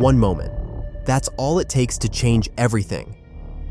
One moment. That's all it takes to change everything.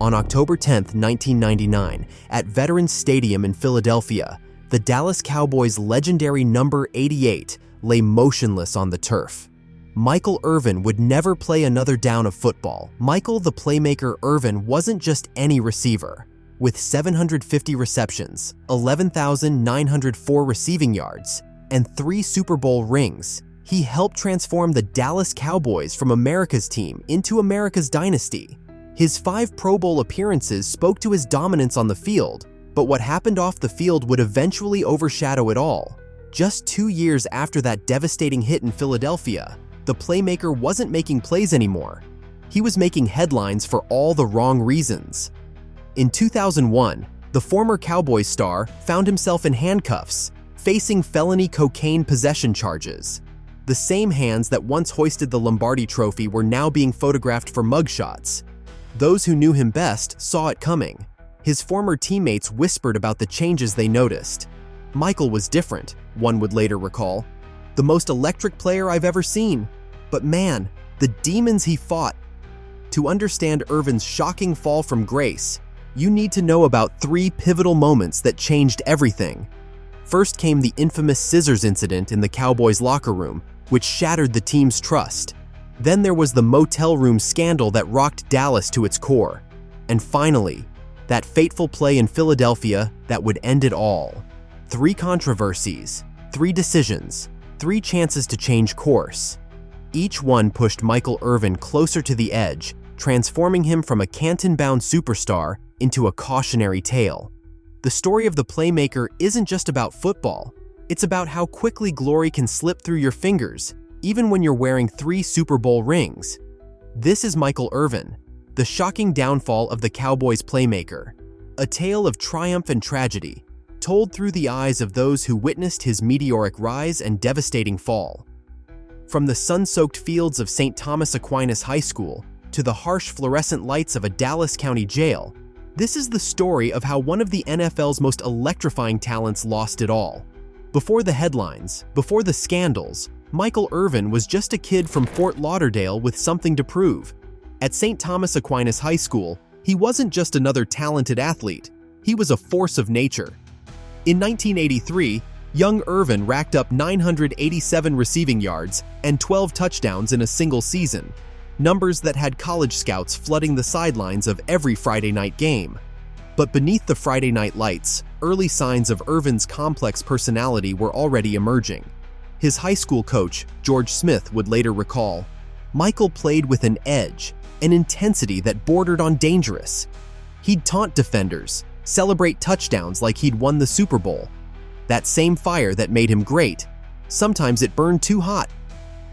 On October 10, 1999, at Veterans Stadium in Philadelphia, the Dallas Cowboys' legendary number 88 lay motionless on the turf. Michael Irvin would never play another down of football. Michael the Playmaker Irvin wasn't just any receiver. With 750 receptions, 11,904 receiving yards, and 3 Super Bowl rings, he helped transform the Dallas Cowboys from America's team into America's dynasty. His 5 Pro Bowl appearances spoke to his dominance on the field, but what happened off the field would eventually overshadow it all. Just 2 years after that devastating hit in Philadelphia, the Playmaker wasn't making plays anymore. He was making headlines for all the wrong reasons. In 2001, the former Cowboys star found himself in handcuffs, facing felony cocaine possession charges. The same hands that once hoisted the Lombardi Trophy were now being photographed for mugshots. Those who knew him best saw it coming. His former teammates whispered about the changes they noticed. Michael was different, one would later recall. The most electric player I've ever seen. But man, the demons he fought. To understand Irvin's shocking fall from grace, you need to know about 3 pivotal moments that changed everything. First came the infamous scissors incident in the Cowboys' locker room, which shattered the team's trust. Then there was the motel room scandal that rocked Dallas to its core. And finally, that fateful play in Philadelphia that would end it all. 3 controversies, 3 decisions, 3 chances to change course. Each one pushed Michael Irvin closer to the edge, transforming him from a Canton-bound superstar into a cautionary tale. The story of the Playmaker isn't just about football. It's about how quickly glory can slip through your fingers, even when you're wearing 3 Super Bowl rings. This is Michael Irvin, the shocking downfall of the Cowboys Playmaker, a tale of triumph and tragedy, told through the eyes of those who witnessed his meteoric rise and devastating fall. From the sun-soaked fields of St. Thomas Aquinas High School to the harsh fluorescent lights of a Dallas County jail, this is the story of how one of the NFL's most electrifying talents lost it all. Before the headlines, before the scandals, Michael Irvin was just a kid from Fort Lauderdale with something to prove. At St. Thomas Aquinas High School, he wasn't just another talented athlete, he was a force of nature. In 1983, young Irvin racked up 987 receiving yards and 12 touchdowns in a single season, numbers that had college scouts flooding the sidelines of every Friday night game. But beneath the Friday night lights, early signs of Irvin's complex personality were already emerging. His high school coach, George Smith, would later recall, Michael played with an edge, an intensity that bordered on dangerous. He'd taunt defenders, celebrate touchdowns like he'd won the Super Bowl. That same fire that made him great, sometimes it burned too hot.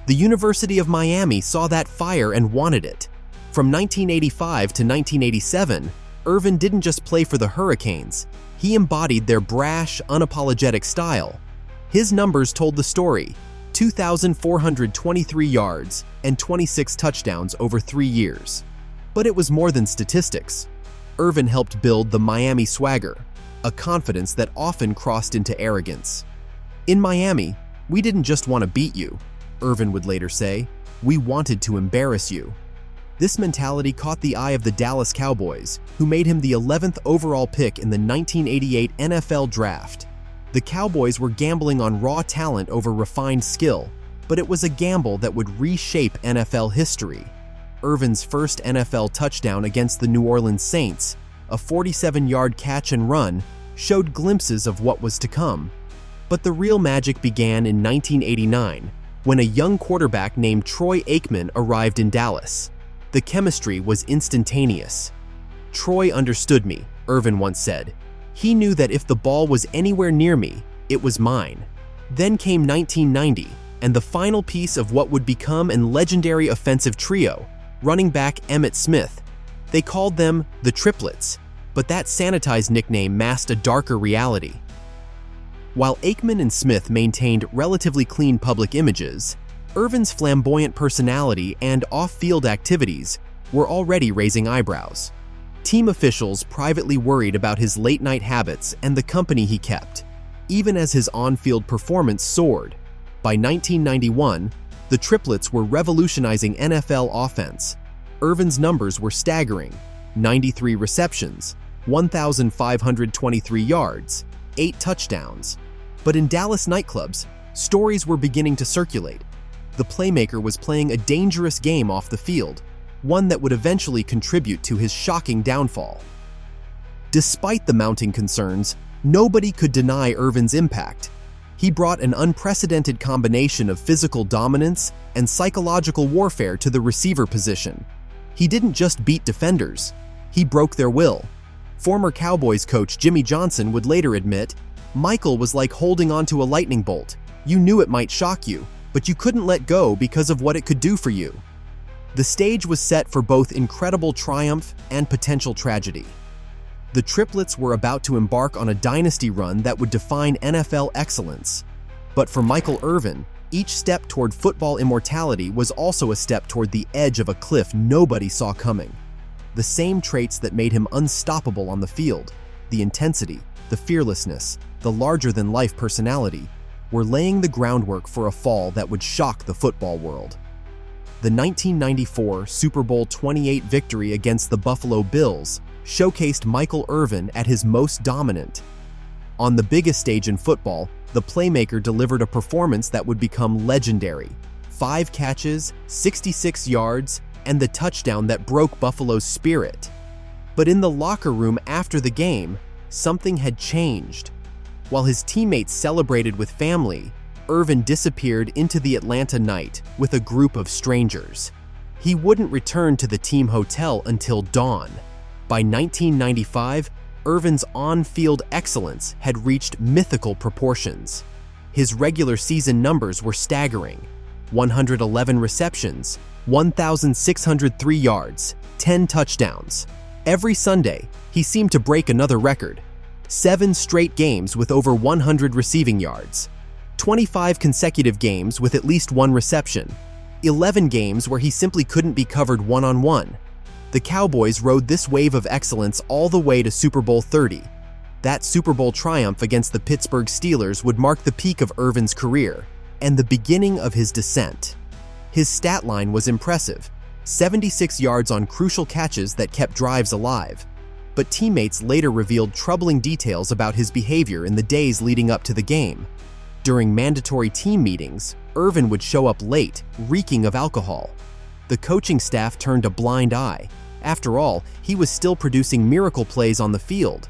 The University of Miami saw that fire and wanted it. From 1985 to 1987, Irvin didn't just play for the Hurricanes, he embodied their brash, unapologetic style. His numbers told the story: 2,423 yards and 26 touchdowns over 3 years. But it was more than statistics. Irvin helped build the Miami swagger, a confidence that often crossed into arrogance. In Miami, we didn't just want to beat you, Irvin would later say, we wanted to embarrass you. This mentality caught the eye of the Dallas Cowboys, who made him the 11th overall pick in the 1988 NFL Draft. The Cowboys were gambling on raw talent over refined skill, but it was a gamble that would reshape NFL history. Irvin's first NFL touchdown against the New Orleans Saints, a 47-yard catch and run, showed glimpses of what was to come. But the real magic began in 1989, when a young quarterback named Troy Aikman arrived in Dallas. The chemistry was instantaneous. Troy understood me, Irvin once said. He knew that if the ball was anywhere near me, it was mine. Then came 1990, and the final piece of what would become an legendary offensive trio, running back Emmitt Smith. They called them the Triplets, but that sanitized nickname masked a darker reality. While Aikman and Smith maintained relatively clean public images, Irvin's flamboyant personality and off-field activities were already raising eyebrows. Team officials privately worried about his late-night habits and the company he kept, even as his on-field performance soared. By 1991, The triplets were revolutionizing NFL offense. Irvin's numbers were staggering: 93 receptions, 1,523 yards, 8 touchdowns. But in Dallas nightclubs, stories were beginning to circulate. The Playmaker was playing a dangerous game off the field, one that would eventually contribute to his shocking downfall. Despite the mounting concerns, nobody could deny Irvin's impact. He brought an unprecedented combination of physical dominance and psychological warfare to the receiver position. He didn't just beat defenders, he broke their will. Former Cowboys coach Jimmy Johnson would later admit, "Michael was like holding onto a lightning bolt. You knew it might shock you, but you couldn't let go because of what it could do for you." The stage was set for both incredible triumph and potential tragedy. The triplets were about to embark on a dynasty run that would define NFL excellence. But for Michael Irvin, each step toward football immortality was also a step toward the edge of a cliff nobody saw coming. The same traits that made him unstoppable on the field, the intensity, the fearlessness, the larger-than-life personality, were laying the groundwork for a fall that would shock the football world. The 1994 Super Bowl XXVIII victory against the Buffalo Bills showcased Michael Irvin at his most dominant. On the biggest stage in football, the Playmaker delivered a performance that would become legendary: 5 catches, 66 yards, and the touchdown that broke Buffalo's spirit. But in the locker room after the game, something had changed. While his teammates celebrated with family, Irvin disappeared into the Atlanta night with a group of strangers. He wouldn't return to the team hotel until dawn. By 1995, Irvin's on-field excellence had reached mythical proportions. His regular season numbers were staggering: 111 receptions, 1,603 yards, 10 touchdowns. Every Sunday, he seemed to break another record: 7 straight games with over 100 receiving yards, 25 consecutive games with at least 1 reception, 11 games where he simply couldn't be covered one-on-one. The Cowboys rode this wave of excellence all the way to Super Bowl XXX. That Super Bowl triumph against the Pittsburgh Steelers would mark the peak of Irvin's career and the beginning of his descent. His stat line was impressive: 76 yards on crucial catches that kept drives alive. But teammates later revealed troubling details about his behavior in the days leading up to the game. During mandatory team meetings, Irvin would show up late, reeking of alcohol. The coaching staff turned a blind eye. After all, he was still producing miracle plays on the field.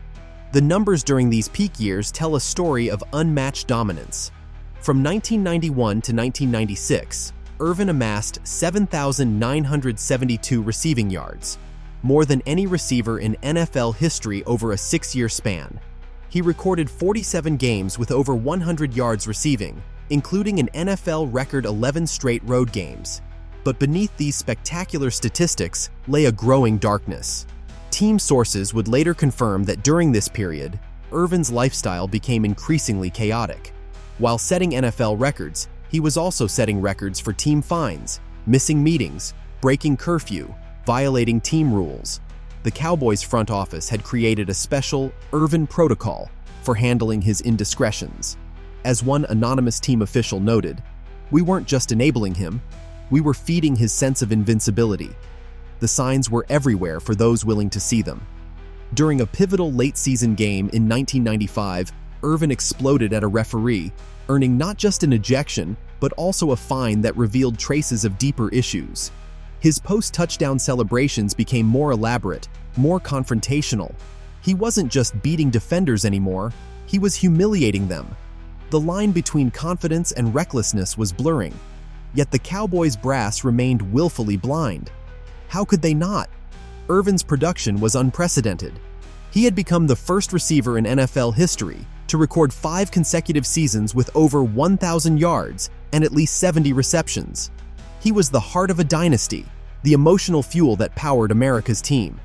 The numbers during these peak years tell a story of unmatched dominance. From 1991 to 1996, Irvin amassed 7,972 receiving yards, more than any receiver in NFL history over a 6-year span. He recorded 47 games with over 100 yards receiving, including an NFL record 11 straight road games. But beneath these spectacular statistics lay a growing darkness. Team sources would later confirm that during this period, Irvin's lifestyle became increasingly chaotic. While setting NFL records, he was also setting records for team fines, missing meetings, breaking curfew, violating team rules. The Cowboys front office had created a special Irvin protocol for handling his indiscretions. As one anonymous team official noted, "We weren't just enabling him, we were feeding his sense of invincibility." The signs were everywhere for those willing to see them. During a pivotal late-season game in 1995, Irvin exploded at a referee, earning not just an ejection, but also a fine that revealed traces of deeper issues. His post-touchdown celebrations became more elaborate, more confrontational. He wasn't just beating defenders anymore, he was humiliating them. The line between confidence and recklessness was blurring. Yet the Cowboys brass remained willfully blind. How could they not? Irvin's production was unprecedented. He had become the first receiver in NFL history to record 5 consecutive seasons with over 1,000 yards and at least 70 receptions. He was the heart of a dynasty, the emotional fuel that powered America's team.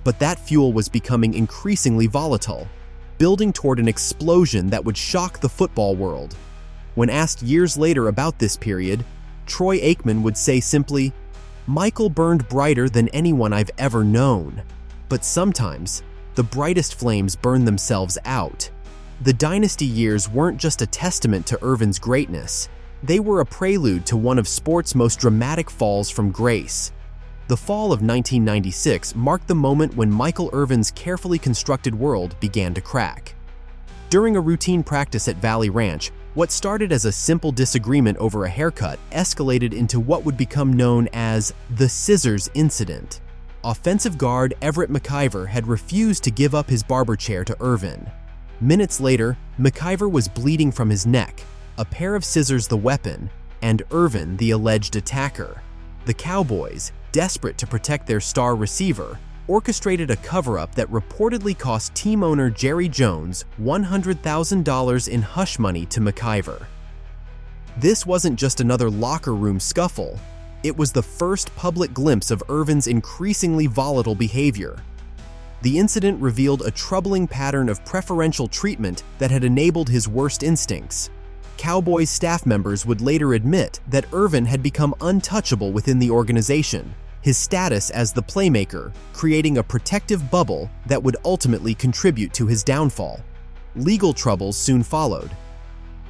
But that fuel was becoming increasingly volatile, building toward an explosion that would shock the football world. When asked years later about this period, Troy Aikman would say simply, "Michael burned brighter than anyone I've ever known." But sometimes, the brightest flames burn themselves out. The dynasty years weren't just a testament to Irvin's greatness, They were a prelude to one of sport's most dramatic falls from grace. The fall of 1996 marked the moment when Michael Irvin's carefully constructed world began to crack. During a routine practice at Valley Ranch, what started as a simple disagreement over a haircut escalated into what would become known as the Scissors Incident. Offensive guard Everett McIver had refused to give up his barber chair to Irvin. Minutes later, McIver was bleeding from his neck, a pair of scissors the weapon, and Irvin the alleged attacker. The Cowboys, desperate to protect their star receiver, orchestrated a cover-up that reportedly cost team owner Jerry Jones $100,000 in hush money to McIver. This wasn't just another locker room scuffle. It was the first public glimpse of Irvin's increasingly volatile behavior. The incident revealed a troubling pattern of preferential treatment that had enabled his worst instincts. Cowboys staff members would later admit that Irvin had become untouchable within the organization, his status as the playmaker creating a protective bubble that would ultimately contribute to his downfall. Legal troubles soon followed.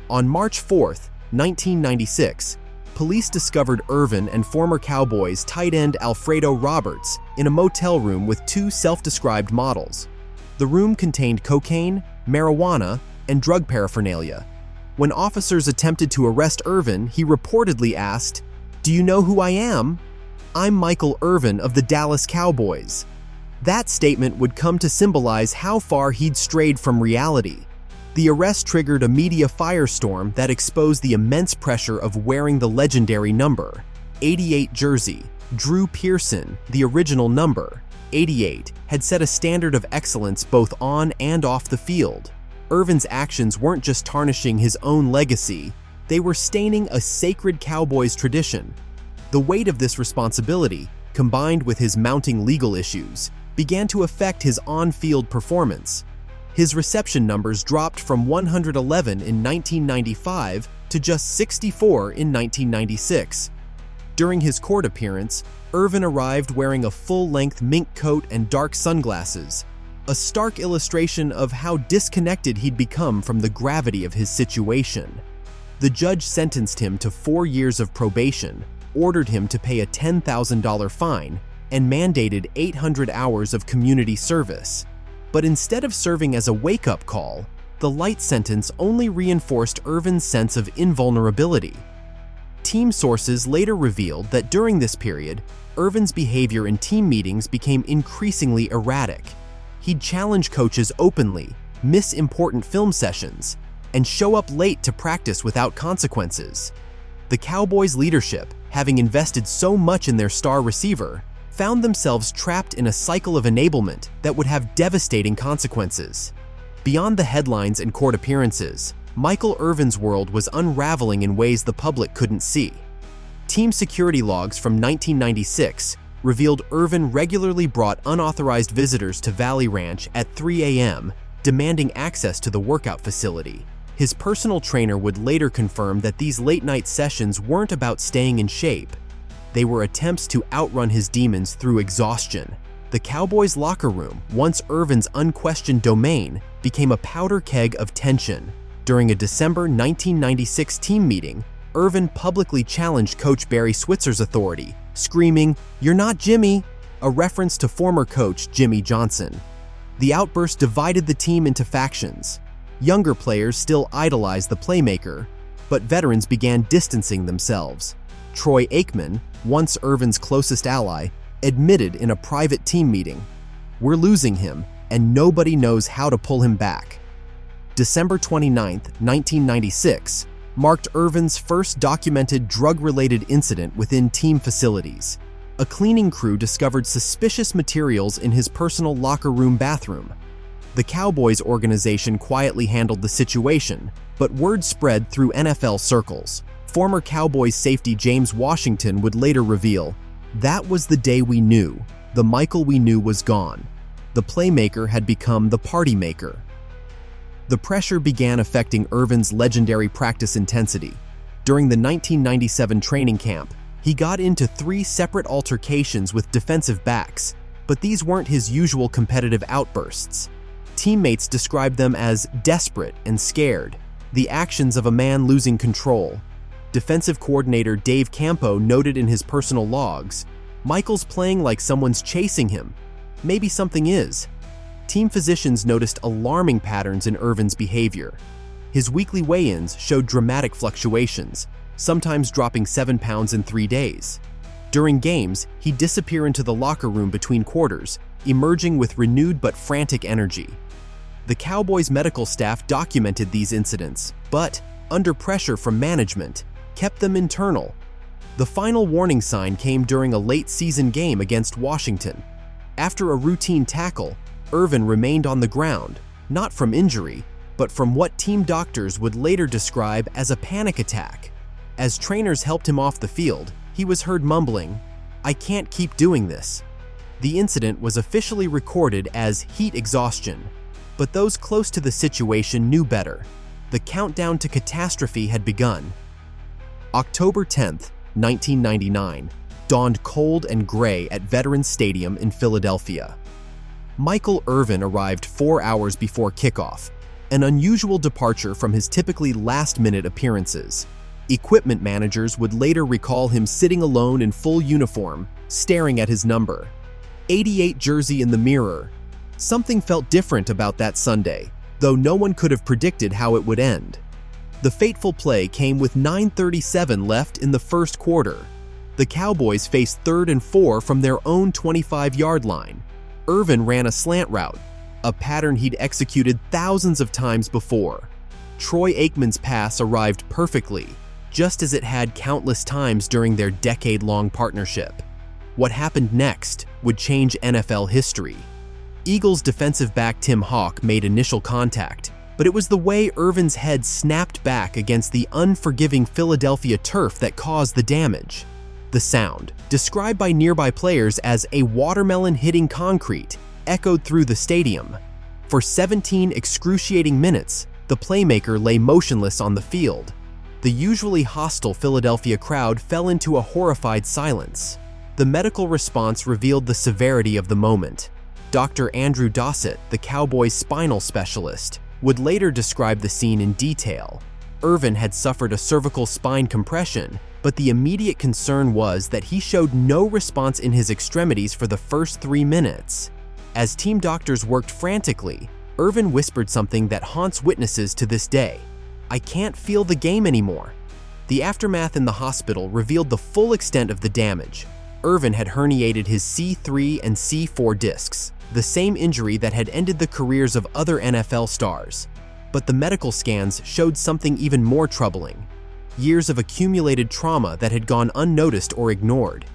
On March 4, 1996, police discovered Irvin and former Cowboys tight end Alfredo Roberts in a motel room with two self-described models. The room contained cocaine, marijuana, and drug paraphernalia. When officers attempted to arrest Irvin, he reportedly asked, "Do you know who I am? I'm Michael Irvin of the Dallas Cowboys." That statement would come to symbolize how far he'd strayed from reality. The arrest triggered a media firestorm that exposed the immense pressure of wearing the legendary number 88 jersey. Drew Pearson, the original number 88, had set a standard of excellence both on and off the field. Irvin's actions weren't just tarnishing his own legacy, they were staining a sacred Cowboys tradition. The weight of this responsibility, combined with his mounting legal issues, began to affect his on-field performance. His reception numbers dropped from 111 in 1995 to just 64 in 1996. During his court appearance, Irvin arrived wearing a full-length mink coat and dark sunglasses, a stark illustration of how disconnected he'd become from the gravity of his situation. The judge sentenced him to 4 years of probation, ordered him to pay a $10,000 fine, and mandated 800 hours of community service. But instead of serving as a wake-up call, the light sentence only reinforced Irvin's sense of invulnerability. Team sources later revealed that during this period, Irvin's behavior in team meetings became increasingly erratic. He'd challenge coaches openly, miss important film sessions, and show up late to practice without consequences. The Cowboys' leadership, having invested so much in their star receiver, found themselves trapped in a cycle of enablement that would have devastating consequences. Beyond the headlines and court appearances, Michael Irvin's world was unraveling in ways the public couldn't see. Team security logs from 1996 revealed Irvin regularly brought unauthorized visitors to Valley Ranch at 3 a.m., demanding access to the workout facility. His personal trainer would later confirm that these late-night sessions weren't about staying in shape. They were attempts to outrun his demons through exhaustion. The Cowboys' locker room, once Irvin's unquestioned domain, became a powder keg of tension. During a December 1996 team meeting, Irvin publicly challenged coach Barry Switzer's authority, screaming, "You're not Jimmy," a reference to former coach Jimmy Johnson. The outburst divided the team into factions. Younger players still idolized the playmaker, but veterans began distancing themselves. Troy Aikman, once Irvin's closest ally, admitted in a private team meeting, "We're losing him, and nobody knows how to pull him back." December 29, 1996, marked Irvin's first documented drug-related incident within team facilities. A cleaning crew discovered suspicious materials in his personal locker room bathroom. The Cowboys organization quietly handled the situation, but word spread through NFL circles. Former Cowboys safety James Washington would later reveal, "That was the day we knew. The Michael we knew was gone. The playmaker had become the party maker." The pressure began affecting Irvin's legendary practice intensity. During the 1997 training camp, he got into 3 separate altercations with defensive backs, but these weren't his usual competitive outbursts. Teammates described them as desperate and scared, the actions of a man losing control. Defensive coordinator Dave Campo noted in his personal logs, "Michael's playing like someone's chasing him. Maybe something is." Team physicians noticed alarming patterns in Irvin's behavior. His weekly weigh-ins showed dramatic fluctuations, sometimes dropping 7 pounds in 3 days. During games, he'd disappear into the locker room between quarters, emerging with renewed but frantic energy. The Cowboys' medical staff documented these incidents, but, under pressure from management, kept them internal. The final warning sign came during a late-season game against Washington. After a routine tackle, Irvin remained on the ground, not from injury, but from what team doctors would later describe as a panic attack. As trainers helped him off the field, he was heard mumbling, "I can't keep doing this." The incident was officially recorded as heat exhaustion, but those close to the situation knew better. The countdown to catastrophe had begun. October 10th, 1999, dawned cold and gray at Veterans Stadium in Philadelphia. Michael Irvin arrived 4 hours before kickoff, an unusual departure from his typically last-minute appearances. Equipment managers would later recall him sitting alone in full uniform, staring at his number 88 jersey in the mirror. Something felt different about that Sunday, though no one could have predicted how it would end. The fateful play came with 9:37 left in the first quarter. The Cowboys faced 3rd and 4 from their own 25-yard line. Irvin ran a slant route, a pattern he'd executed thousands of times before. Troy Aikman's pass arrived perfectly, just as it had countless times during their decade-long partnership. What happened next would change NFL history. Eagles defensive back Tim Hawk made initial contact, but it was the way Irvin's head snapped back against the unforgiving Philadelphia turf that caused the damage. The sound, described by nearby players as a watermelon hitting concrete, echoed through the stadium. For 17 excruciating minutes, the Playmaker lay motionless on the field. The usually hostile Philadelphia crowd fell into a horrified silence. The medical response revealed the severity of the moment. Dr. Andrew Dossett, the Cowboys' spinal specialist, would later describe the scene in detail. Irvin had suffered a cervical spine compression, but the immediate concern was that he showed no response in his extremities for the first 3 minutes. As team doctors worked frantically, Irvin whispered something that haunts witnesses to this day. "I can't feel the game anymore." The aftermath in the hospital revealed the full extent of the damage. Irvin had herniated his C3 and C4 discs, the same injury that had ended the careers of other NFL stars. But the medical scans showed something even more troubling. Years of accumulated trauma that had gone unnoticed or ignored.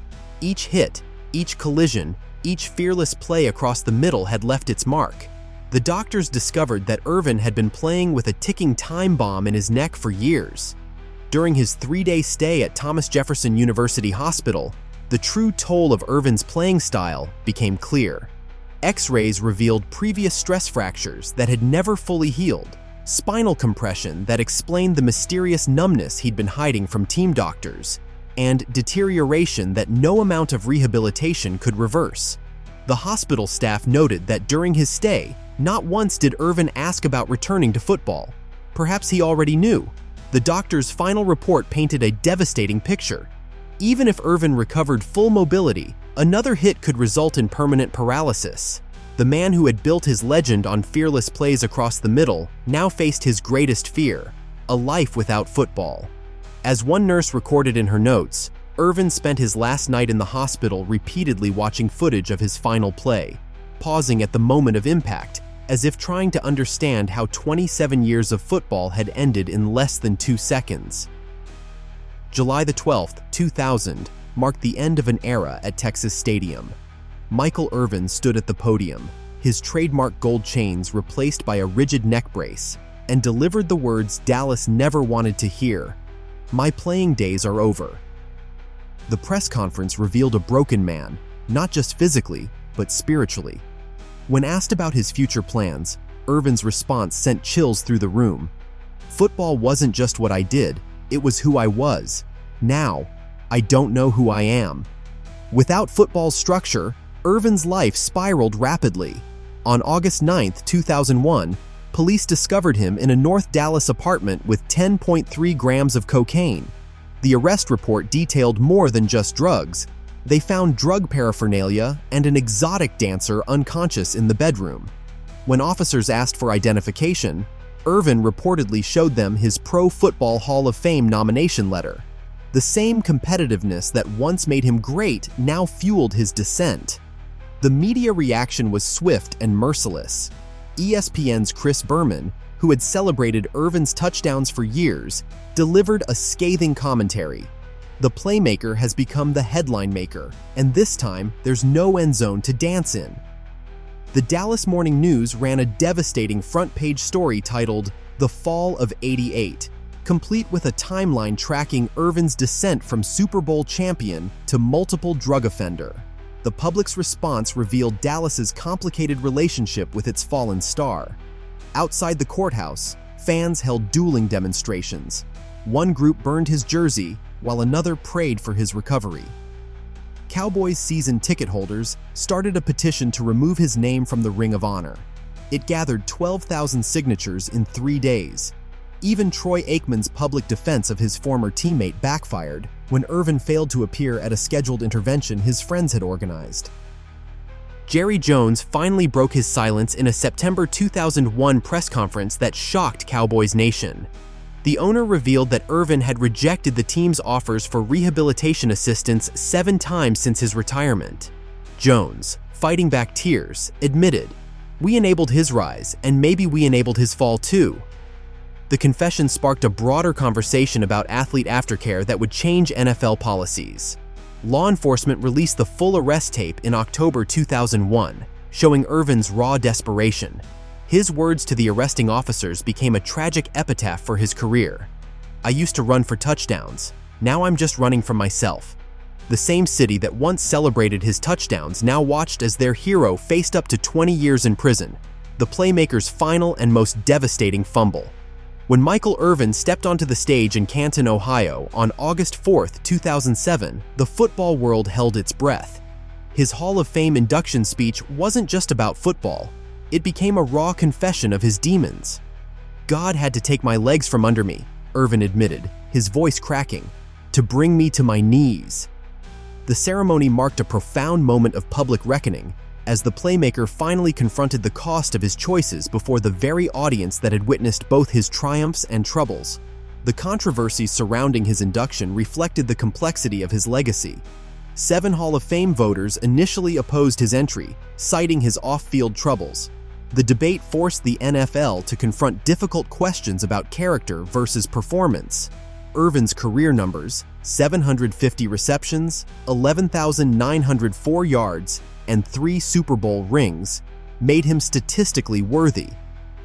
Each hit, each collision, each fearless play across the middle had left its mark. The doctors discovered that Irvin had been playing with a ticking time bomb in his neck for years. During his 3-day stay at Thomas Jefferson University Hospital, the true toll of Irvin's playing style became clear. X-rays revealed previous stress fractures that had never fully healed, spinal compression that explained the mysterious numbness he'd been hiding from team doctors, and deterioration that no amount of rehabilitation could reverse. The hospital staff noted that during his stay, not once did Irvin ask about returning to football. Perhaps he already knew. The doctor's final report painted a devastating picture. Even if Irvin recovered full mobility, another hit could result in permanent paralysis. The man who had built his legend on fearless plays across the middle now faced his greatest fear, a life without football. As one nurse recorded in her notes, Irvin spent his last night in the hospital repeatedly watching footage of his final play, pausing at the moment of impact, as if trying to understand how 27 years of football had ended in less than 2 seconds. July 12, 2000, marked the end of an era at Texas Stadium. Michael Irvin stood at the podium, his trademark gold chains replaced by a rigid neck brace, and delivered the words Dallas never wanted to hear: "My playing days are over." The press conference revealed a broken man, not just physically, but spiritually. When asked about his future plans, Irvin's response sent chills through the room. "Football wasn't just what I did, it was who I was. Now, I don't know who I am." Without football's structure, Irvin's life spiraled rapidly. On August 9, 2001, police discovered him in a North Dallas apartment with 10.3 grams of cocaine. The arrest report detailed more than just drugs. They found drug paraphernalia and an exotic dancer unconscious in the bedroom. When officers asked for identification, Irvin reportedly showed them his Pro Football Hall of Fame nomination letter. The same competitiveness that once made him great now fueled his descent. The media reaction was swift and merciless. ESPN's Chris Berman, who had celebrated Irvin's touchdowns for years, delivered a scathing commentary. The Playmaker has become the headline maker, and this time there's no end zone to dance in. The Dallas Morning News ran a devastating front-page story titled "The Fall of '88," complete with a timeline tracking Irvin's descent from Super Bowl champion to multiple drug offender. The public's response revealed Dallas's complicated relationship with its fallen star. Outside the courthouse, fans held dueling demonstrations. One group burned his jersey, while another prayed for his recovery. Cowboys season ticket holders started a petition to remove his name from the Ring of Honor. It gathered 12,000 signatures in 3 days. Even Troy Aikman's public defense of his former teammate backfired when Irvin failed to appear at a scheduled intervention his friends had organized. Jerry Jones finally broke his silence in a September 2001 press conference that shocked Cowboys Nation. The owner revealed that Irvin had rejected the team's offers for rehabilitation assistance 7 times since his retirement. Jones, fighting back tears, admitted, "We enabled his rise, and maybe we enabled his fall too." The confession sparked a broader conversation about athlete aftercare that would change NFL policies. Law enforcement released the full arrest tape in October 2001, showing Irvin's raw desperation. His words to the arresting officers became a tragic epitaph for his career. "I used to run for touchdowns. Now I'm just running from myself." The same city that once celebrated his touchdowns now watched as their hero faced up to 20 years in prison, the Playmaker's final and most devastating fumble. When Michael Irvin stepped onto the stage in Canton, Ohio on August 4, 2007, the football world held its breath. His Hall of Fame induction speech wasn't just about football. It became a raw confession of his demons. "God had to take my legs from under me," Irvin admitted, his voice cracking, "to bring me to my knees." The ceremony marked a profound moment of public reckoning, as the Playmaker finally confronted the cost of his choices before the very audience that had witnessed both his triumphs and troubles. The controversies surrounding his induction reflected the complexity of his legacy. 7 Hall of Fame voters initially opposed his entry, citing his off-field troubles. The debate forced the NFL to confront difficult questions about character versus performance. Irvin's career numbers, 750 receptions, 11,904 yards, and 3 Super Bowl rings, made him statistically worthy.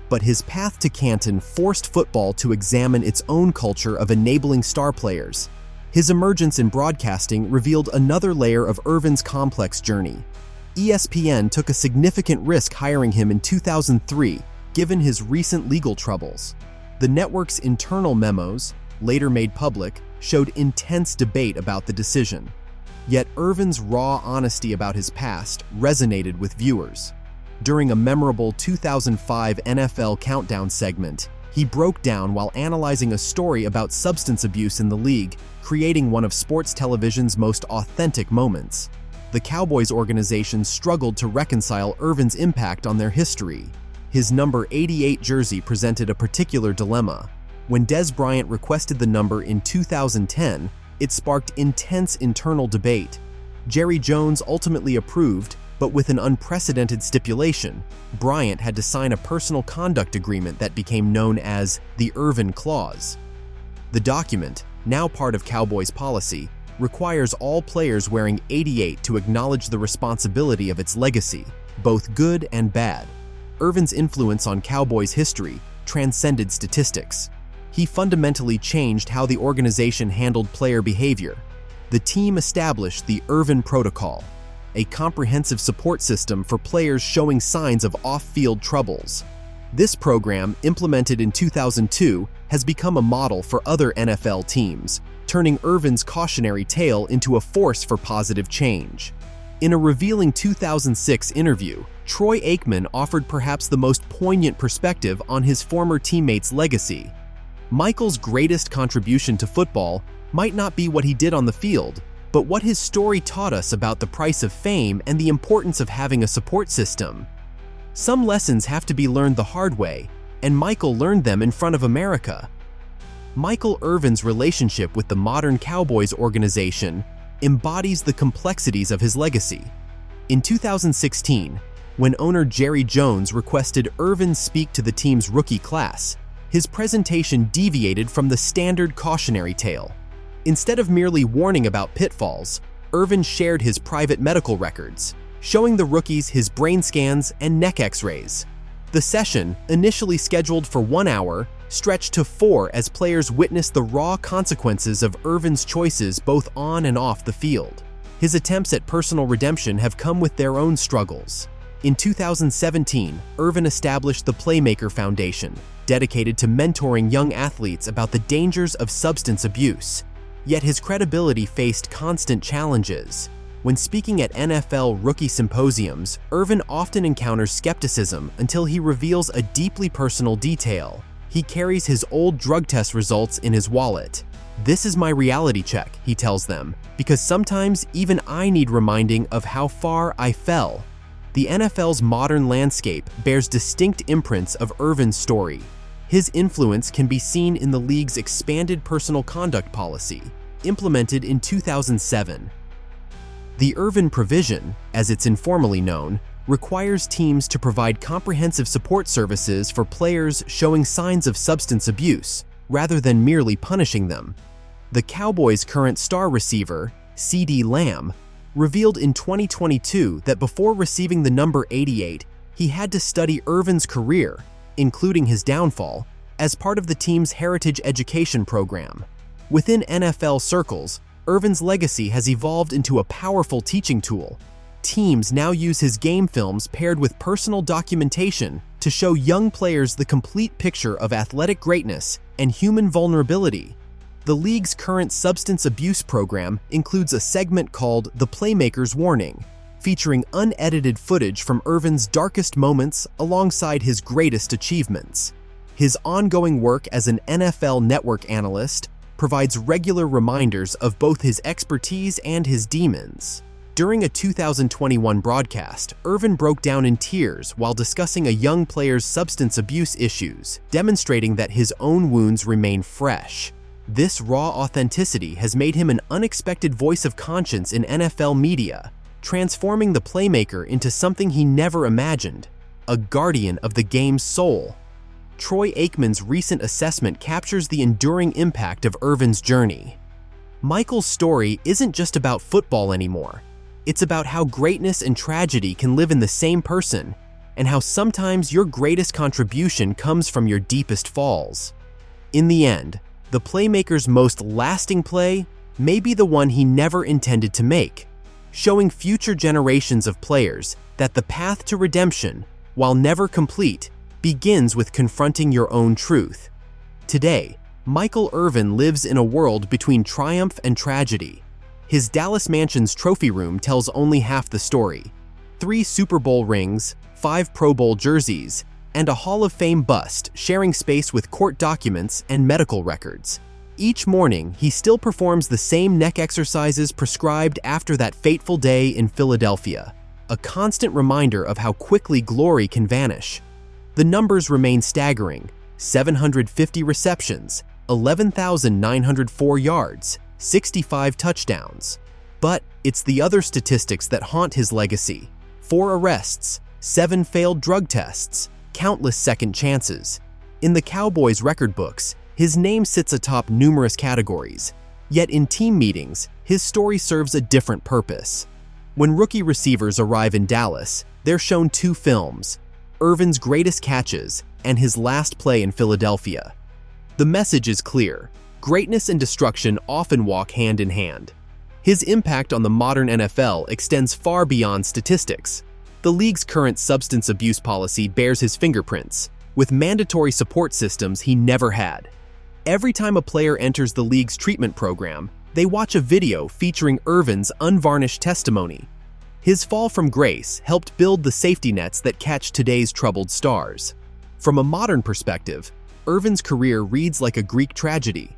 But his path to Canton forced football to examine its own culture of enabling star players. His emergence in broadcasting revealed another layer of Irvin's complex journey. ESPN took a significant risk hiring him in 2003, given his recent legal troubles. The network's internal memos, later made public, showed intense debate about the decision. Yet Irvin's raw honesty about his past resonated with viewers. During a memorable 2005 NFL Countdown segment, he broke down while analyzing a story about substance abuse in the league, creating one of sports television's most authentic moments. The Cowboys organization struggled to reconcile Irvin's impact on their history. His number 88 jersey presented a particular dilemma. When Dez Bryant requested the number in 2010, it sparked intense internal debate. Jerry Jones ultimately approved, but with an unprecedented stipulation. Bryant had to sign a personal conduct agreement that became known as the Irvin Clause. The document, now part of Cowboys policy, requires all players wearing 88 to acknowledge the responsibility of its legacy, both good and bad. Irvin's influence on Cowboys history transcended statistics. He fundamentally changed how the organization handled player behavior. The team established the Irvin Protocol, a comprehensive support system for players showing signs of off-field troubles. This program, implemented in 2002, has become a model for other NFL teams, turning Irvin's cautionary tale into a force for positive change. In a revealing 2006 interview, Troy Aikman offered perhaps the most poignant perspective on his former teammate's legacy. "Michael's greatest contribution to football might not be what he did on the field, but what his story taught us about the price of fame and the importance of having a support system. Some lessons have to be learned the hard way, and Michael learned them in front of America. Michael Irvin's relationship with the modern Cowboys organization embodies the complexities of his legacy. In 2016, when owner Jerry Jones requested Irvin speak to the team's rookie class, his presentation deviated from the standard cautionary tale. Instead of merely warning about pitfalls, Irvin shared his private medical records, showing the rookies his brain scans and neck x-rays. The session, initially scheduled for 1 hour, stretched to 4 as players witnessed the raw consequences of Irvin's choices both on and off the field. His attempts at personal redemption have come with their own struggles. In 2017, Irvin established the Playmaker Foundation, dedicated to mentoring young athletes about the dangers of substance abuse. Yet his credibility faced constant challenges. When speaking at NFL rookie symposiums, Irvin often encounters skepticism until he reveals a deeply personal detail. He carries his old drug test results in his wallet. "This is my reality check," he tells them, "because sometimes even I need reminding of how far I fell." The NFL's modern landscape bears distinct imprints of Irvin's story. His influence can be seen in the league's expanded personal conduct policy, implemented in 2007. The Irvin Provision, as it's informally known, requires teams to provide comprehensive support services for players showing signs of substance abuse, rather than merely punishing them. The Cowboys' current star receiver, CeeDee Lamb, revealed in 2022 that before receiving the number 88, he had to study Irvin's career, including his downfall, as part of the team's heritage education program. Within NFL circles, Irvin's legacy has evolved into a powerful teaching tool. Teams now use his game films paired with personal documentation to show young players the complete picture of athletic greatness and human vulnerability. The league's current substance abuse program includes a segment called The Playmaker's Warning, featuring unedited footage from Irvin's darkest moments alongside his greatest achievements. His ongoing work as an NFL Network analyst provides regular reminders of both his expertise and his demons. During a 2021 broadcast, Irvin broke down in tears while discussing a young player's substance abuse issues, demonstrating that his own wounds remain fresh. This raw authenticity has made him an unexpected voice of conscience in NFL media, transforming the Playmaker into something he never imagined, a guardian of the game's soul. Troy Aikman's recent assessment captures the enduring impact of Irvin's journey. Michael's story isn't just about football anymore. It's about how greatness and tragedy can live in the same person, and how sometimes your greatest contribution comes from your deepest falls. In the end, the Playmaker's most lasting play may be the one he never intended to make, showing future generations of players that the path to redemption, while never complete, begins with confronting your own truth. Today, Michael Irvin lives in a world between triumph and tragedy. His Dallas mansion's trophy room tells only half the story. 3 Super Bowl rings, 5 Pro Bowl jerseys, and a Hall of Fame bust sharing space with court documents and medical records. Each morning, he still performs the same neck exercises prescribed after that fateful day in Philadelphia, a constant reminder of how quickly glory can vanish. The numbers remain staggering: 750 receptions, 11,904 yards, 65 touchdowns. But it's the other statistics that haunt his legacy: 4 arrests, 7 failed drug tests, countless second chances. In the Cowboys' record books, his name sits atop numerous categories. Yet in team meetings, his story serves a different purpose. When rookie receivers arrive in Dallas, they're shown 2 films: Irvin's greatest catches and his last play in Philadelphia. The message is clear: greatness and destruction often walk hand in hand. His impact on the modern NFL extends far beyond statistics. The league's current substance abuse policy bears his fingerprints, with mandatory support systems he never had. Every time a player enters the league's treatment program, they watch a video featuring Irvin's unvarnished testimony. His fall from grace helped build the safety nets that catch today's troubled stars. From a modern perspective, Irvin's career reads like a Greek tragedy.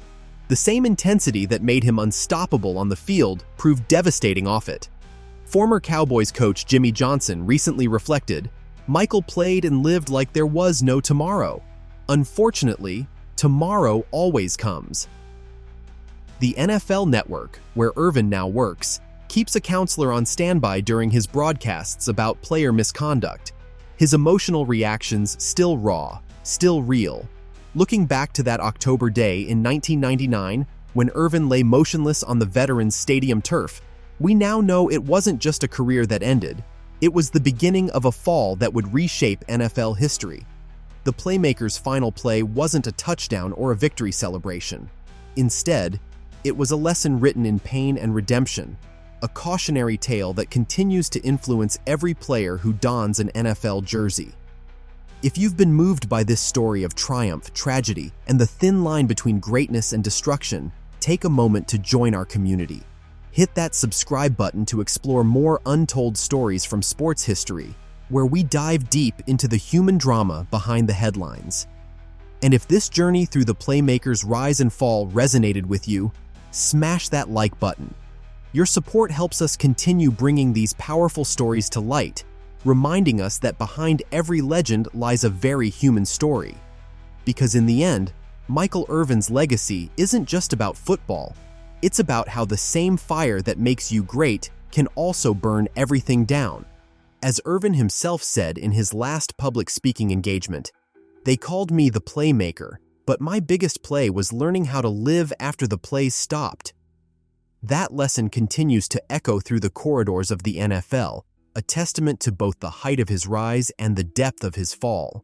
The same intensity that made him unstoppable on the field proved devastating off it. Former Cowboys coach Jimmy Johnson recently reflected, "Michael played and lived like there was no tomorrow. Unfortunately, tomorrow always comes." The NFL Network, where Irvin now works, keeps a counselor on standby during his broadcasts about player misconduct. His emotional reactions still raw, still real. Looking back to that October day in 1999, when Irvin lay motionless on the Veterans Stadium turf, we now know it wasn't just a career that ended. It was the beginning of a fall that would reshape NFL history. The Playmaker's final play wasn't a touchdown or a victory celebration. Instead, it was a lesson written in pain and redemption, a cautionary tale that continues to influence every player who dons an NFL jersey. If you've been moved by this story of triumph, tragedy, and the thin line between greatness and destruction, take a moment to join our community. Hit that subscribe button to explore more untold stories from sports history, where we dive deep into the human drama behind the headlines. And if this journey through the Playmaker's rise and fall resonated with you, smash that like button. Your support helps us continue bringing these powerful stories to light, reminding us that behind every legend lies a very human story. Because in the end, Michael Irvin's legacy isn't just about football. It's about how the same fire that makes you great can also burn everything down. As Irvin himself said in his last public speaking engagement, "They called me the Playmaker, but my biggest play was learning how to live after the plays stopped." That lesson continues to echo through the corridors of the NFL, a testament to both the height of his rise and the depth of his fall.